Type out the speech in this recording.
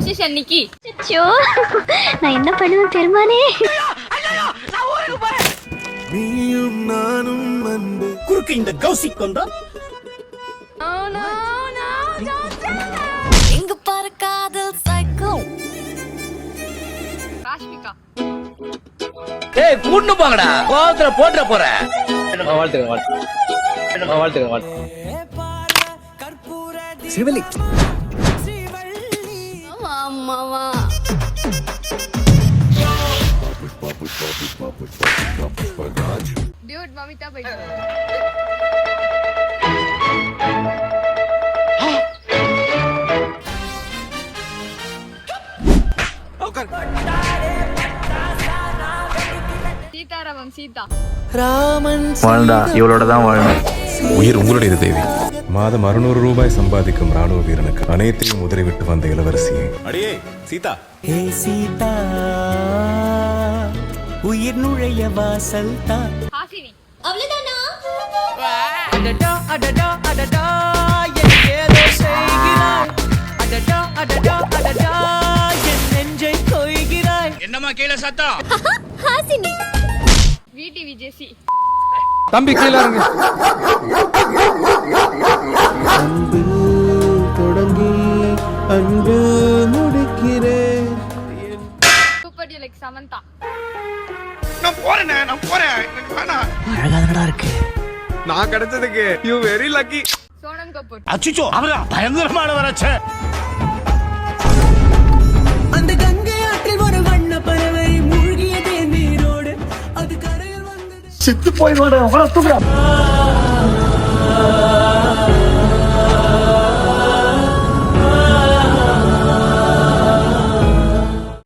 Decision நிக்கி. அச்சோ நான் என்ன பண்ணுவேன் பெருமானே. நீயும் நானும் அன்பு குறுக்கு இந்த கௌசிக் கொண்டா எங்க பாரு காதல் சைக்கோ. ராஷ்மிகா. ஏய் கூண்டு போங்கடா, கோவத்துல போட்ற போற. வாழ்த்துங்க. சிவலி அம்மாவா டியூட் மமிதா பை. சீதாராமம் சீதா. வாழ்ந்தா இவளோட தான் வாழணும். உயிர் உங்களுடையது தேவி. மாதம் 600 ரூபாய் சம்பாதிக்கும் ராணுவ வீரனுக்கு அனைத்தையும் உதறிவிட்டு வந்த இளவரசியை. அடியே சீதா. ஹே சீதா உயிர் நுழைய வாசல் தான். ஹாசினி. அவ்வளவுதானா? அடடா அடடா அடடா என் ஏதோ செய்கிறாய். அடடா அடடா அடடா என் நெஞ்சை கொய்கிறாய். என்னம்மா கீழே சத்தம்? ஹாசினி. VTV Jessie. தம்பி கீழே இறங்கு. அன்பு தொடங்கி அன்பு முடிக்கிறேன். Super deluxe Samantha. நான் போறேன் எனக்கு வேணாம். அழகாதடா இருக்கு. நான் கிடைச்சதுக்கு you very lucky. Sonam Kapoor. அச்சுச்சோ அவரா பயங்கரமானவராச்சே. அந்த கங்கை ஆற்றில் ஒரு வண்ண பறவை மூழ்கியதே நீரோடு. அது கரையில் வந்தது. செத்து போய் வாடா, அவள தூக்குடா.